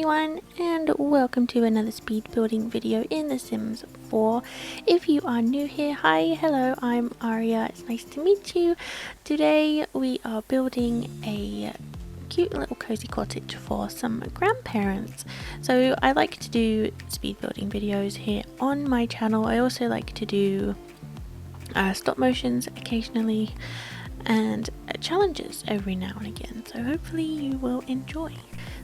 everyone, and welcome to another speed building video in The Sims 4. If you are new here, hi, hello, I'm Aria, it's nice to meet you. Today we are building a cute little cozy cottage for some grandparents. So I like to do speed building videos here on my channel. I also like to do stop motions occasionally and challenges every now and again, so hopefully you will enjoy.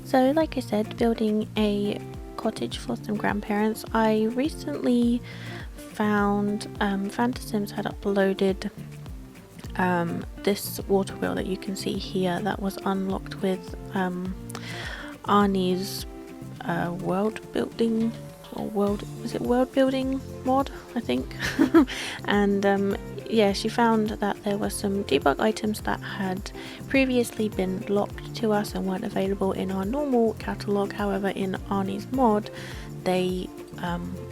So like I said, building a cottage for some grandparents. I recently found Sims had uploaded this water wheel that you can see here that was unlocked with Arnie's world building mod, I think. And yeah, she found that there were some debug items that had previously been locked to us and weren't available in our normal catalogue. However, in Arnie's mod they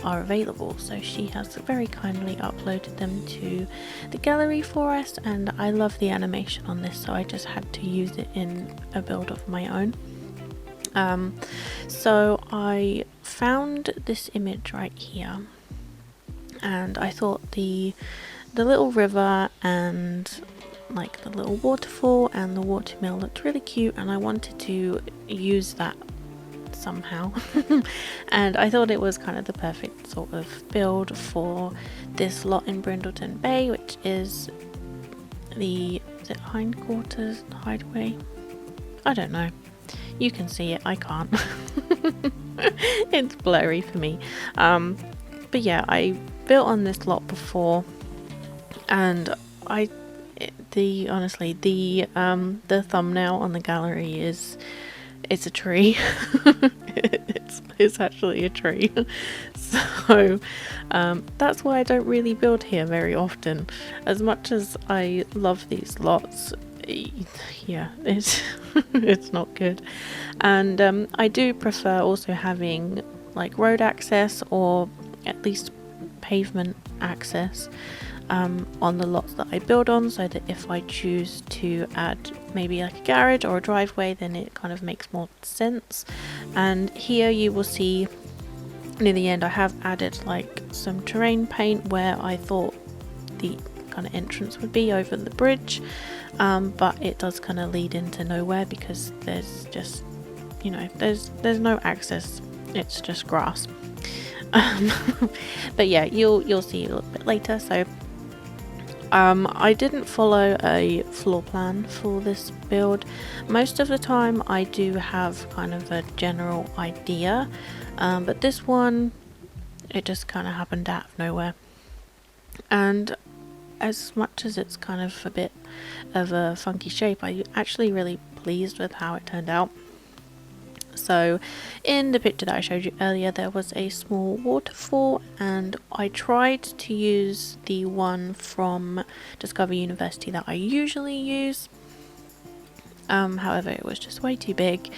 are available, so she has very kindly uploaded them to the gallery for us, and I love the animation on this, so I just had to use it in a build of my own. So I found this image right here, and I thought the little river and like the little waterfall and the watermill looked really cute, and I wanted to use that somehow. And I thought it was kind of the perfect sort of build for this lot in Brindleton Bay, which is the hindquarters hideaway? I don't know. You can see it, I can't. It's blurry for me. But yeah, I built on this lot before, and honestly the thumbnail on the gallery it's a tree. it's actually a tree. So that's why I don't really build here very often. As much as I love these lots, yeah, it's not good. And I do prefer also having like road access, or at least pavement access, on the lots that I build on, so that if I choose to add maybe like a garage or a driveway, then it kind of makes more sense. And here you will see near the end I have added like some terrain paint where I thought the kind of entrance would be over the bridge, but it does kind of lead into nowhere because there's just, you know, there's no access, it's just grass. But yeah, you'll see a little bit later. So I didn't follow a floor plan for this build. Most of the time I do have kind of a general idea, but this one, it just kind of happened out of nowhere. And as much as it's kind of a bit of a funky shape, I'm actually really pleased with how it turned out. So in the picture that I showed you earlier, there was a small waterfall, and I tried to use the one from Discover University that I usually use. However, it was just way too big,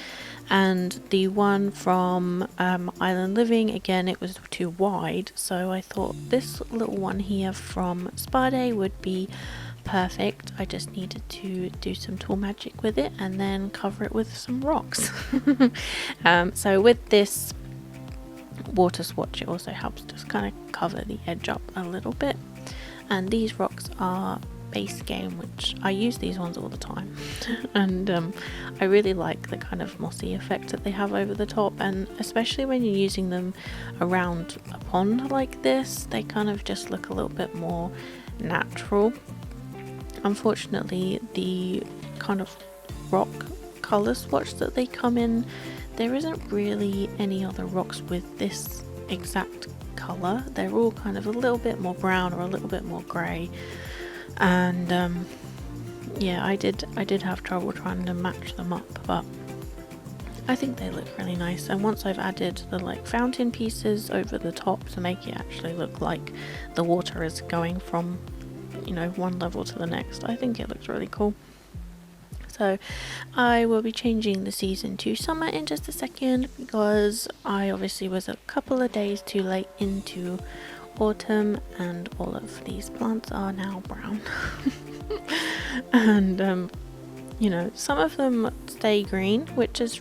and the one from Island Living, again, it was too wide, so I thought this little one here from Spa Day would be perfect. I just needed to do some tool magic with it and then cover it with some rocks. So with this water swatch, it also helps just kind of cover the edge up a little bit. And these rocks are base game, which I use these ones all the time. And I really like the kind of mossy effect that they have over the top, and especially when you're using them around a pond like this, they kind of just look a little bit more natural. Unfortunately, the kind of rock color swatch that they come in, there isn't really any other rocks with this exact color. They're all kind of a little bit more brown or a little bit more grey, and yeah, I did have trouble trying to match them up, but I think they look really nice. And once I've added the like fountain pieces over the top to make it actually look like the water is going from, you know, one level to the next, I think it looks really cool. So I will be changing the season to summer in just a second, because I obviously was a couple of days too late into autumn, and all of these plants are now brown. And you know, some of them stay green, which is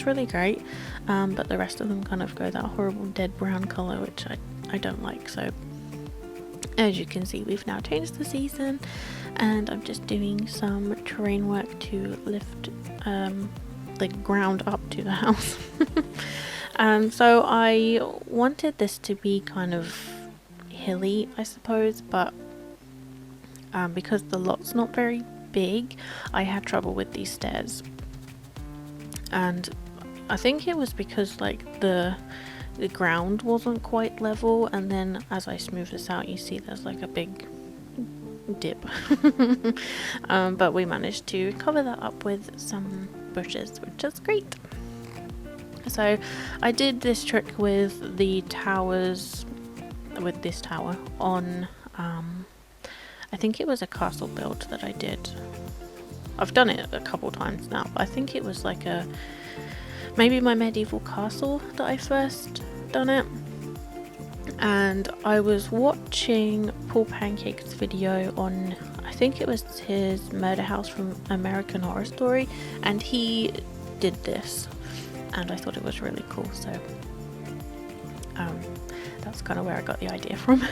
really great, but the rest of them kind of go that horrible dead brown color, which I don't like. So as you can see, we've now changed the season, and I'm just doing some terrain work to lift the ground up to the house. So I wanted this to be kind of hilly, I suppose, but because the lot's not very big, I had trouble with these stairs, and I think it was because like the ground wasn't quite level, and then as I smooth this out, you see there's like a big dip. But we managed to cover that up with some bushes, which is great. So I did this trick with the towers, with this tower on I think it was a castle build that I did. I've done it a couple times now, but I think it was like maybe my medieval castle that I first done it. And I was watching Paul Pancake's video on, I think it was his murder house from American Horror Story, and he did this, and I thought it was really cool, so that's kind of where I got the idea from.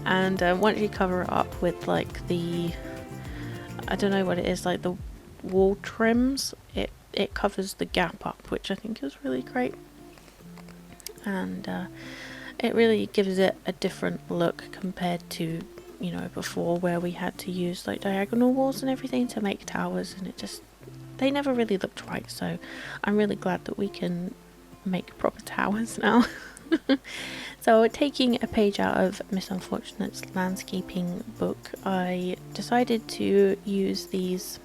And once you cover it up with like the, I don't know what it is, like the wall trims, it covers the gap up, which I think is really great, and it really gives it a different look compared to, you know, before, where we had to use like diagonal walls and everything to make towers, and they never really looked right. So I'm really glad that we can make proper towers now. So taking a page out of Miss Unfortunate's landscaping book, I decided to use these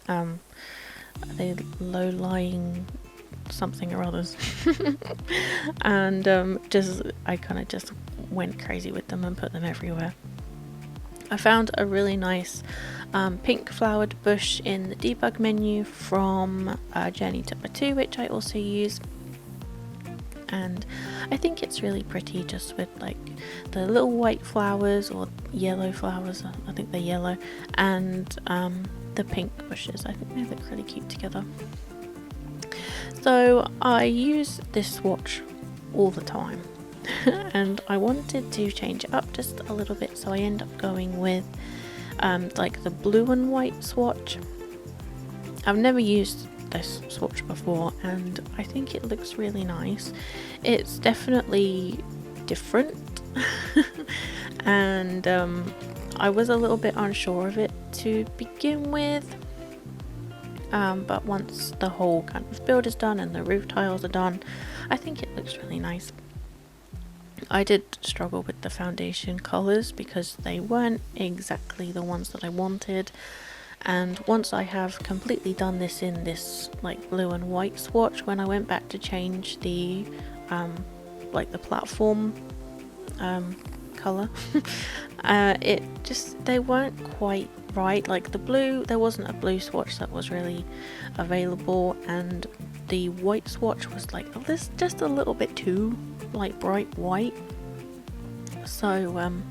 the low-lying something or others. And I kind of just went crazy with them and put them everywhere. I found a really nice pink flowered bush in the debug menu from Journey to Batu, which I also use, and I think it's really pretty, just with like the little white flowers or yellow flowers, I think they're yellow, and the pink bushes. I think they look really cute together. So I use this swatch all the time and I wanted to change it up just a little bit, so I end up going with like the blue and white swatch. I've never used this swatch before, and I think it looks really nice. It's definitely different and I was a little bit unsure of it to begin with, but once the whole kind of build is done and the roof tiles are done, I think it looks really nice. I did struggle with the foundation colours because they weren't exactly the ones that I wanted, and once I have completely done this in this like blue and white swatch, when I went back to change the like the platform colour, they weren't quite right. Like the blue, there wasn't a blue swatch that was really available, and the white swatch was like this, just a little bit too like bright white. So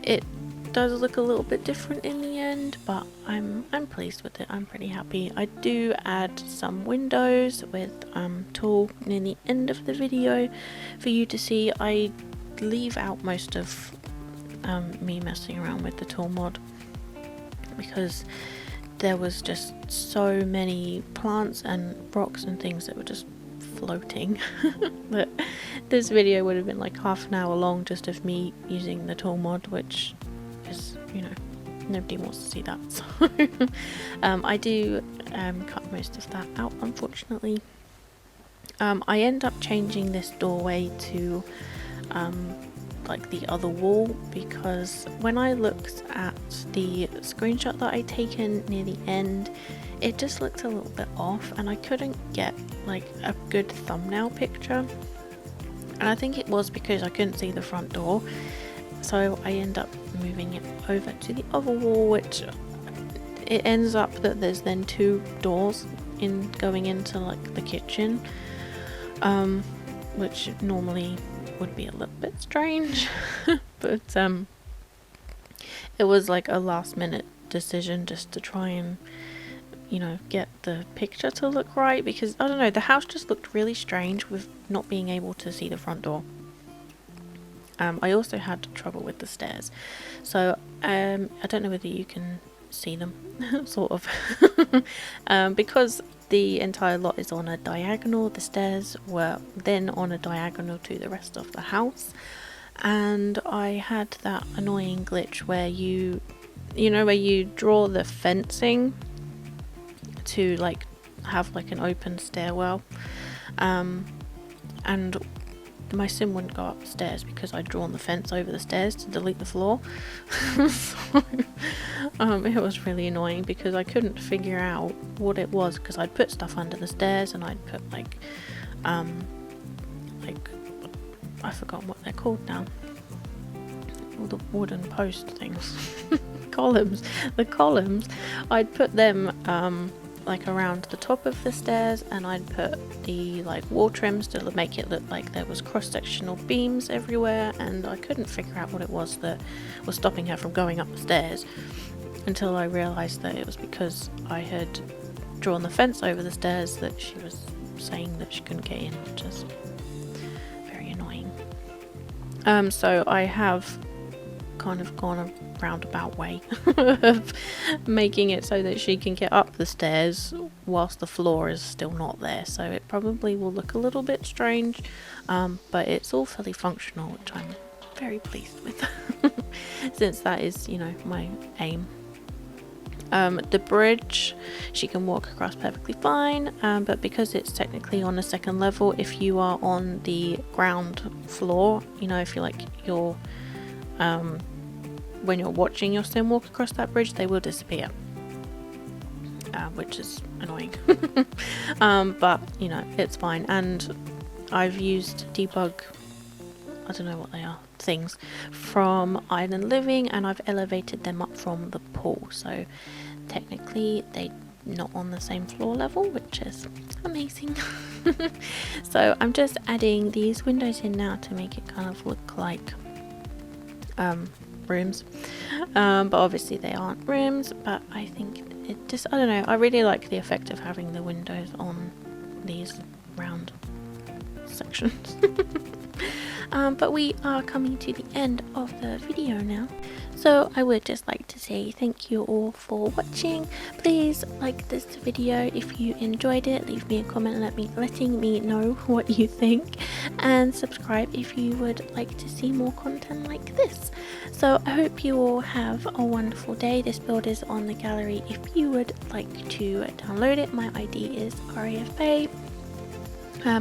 it does look a little bit different in the end, but I'm pleased with it. I'm pretty happy. I do add some windows with tool near the end of the video for you to see. I leave out most of me messing around with the tool mod because there was just so many plants and rocks and things that were just floating that this video would have been like half an hour long just of me using the tool mod, which is, you know, nobody wants to see that. So I do cut most of that out, unfortunately. I end up changing this doorway to like the other wall, because when I looked at the screenshot that I taken near the end, it just looked a little bit off and I couldn't get like a good thumbnail picture, and I think it was because I couldn't see the front door. So I end up moving it over to the other wall, which it ends up that there's then two doors in going into like the kitchen, which normally would be a little bit strange. But it was like a last minute decision just to try and, you know, get the picture to look right, because I don't know, the house just looked really strange with not being able to see the front door. I also had trouble with the stairs, so I don't know whether you can see them sort of because the entire lot is on a diagonal. The stairs were then on a diagonal to the rest of the house, and I had that annoying glitch where you know where you draw the fencing to like have like an open stairwell, and my sim wouldn't go upstairs because I'd drawn the fence over the stairs to delete the floor. So, it was really annoying because I couldn't figure out what it was, because I'd put stuff under the stairs and I'd put like I forgot what they're called now, all the wooden post things. Columns. The columns, I'd put them like around the top of the stairs, and I'd put the like wall trims to make it look like there was cross-sectional beams everywhere, and I couldn't figure out what it was that was stopping her from going up the stairs until I realized that it was because I had drawn the fence over the stairs that she was saying that she couldn't get in, which is very annoying. So I have kind of gone a roundabout way of making it so that she can get up the stairs whilst the floor is still not there, so it probably will look a little bit strange, but it's all fully functional, which I'm very pleased with since that is, you know, my aim. The bridge she can walk across perfectly fine, but because it's technically on a second level, if you are on the ground floor, you know, if you like your when you're watching your sim walk across that bridge, they will disappear, which is annoying. But you know, it's fine, and I've used debug, I don't know what they are, things from Island Living, and I've elevated them up from the pool, so technically they're not on the same floor level, which is amazing. So I'm just adding these windows in now to make it kind of look like rooms, but obviously they aren't rooms, but I think it just, I don't know, I really like the effect of having the windows on these round sections. But we are coming to the end of the video now, so I would just like to say thank you all for watching. Please like this video if you enjoyed it, leave me a comment letting me know what you think, and subscribe if you would like to see more content like this. So I hope you all have a wonderful day. This build is on the gallery if you would like to download it. My ID is Aria-fae.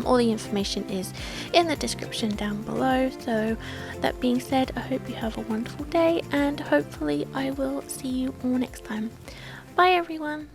All the information is in the description down below. So that being said, I hope you have a wonderful day, and hopefully I will see you all next time. Bye everyone.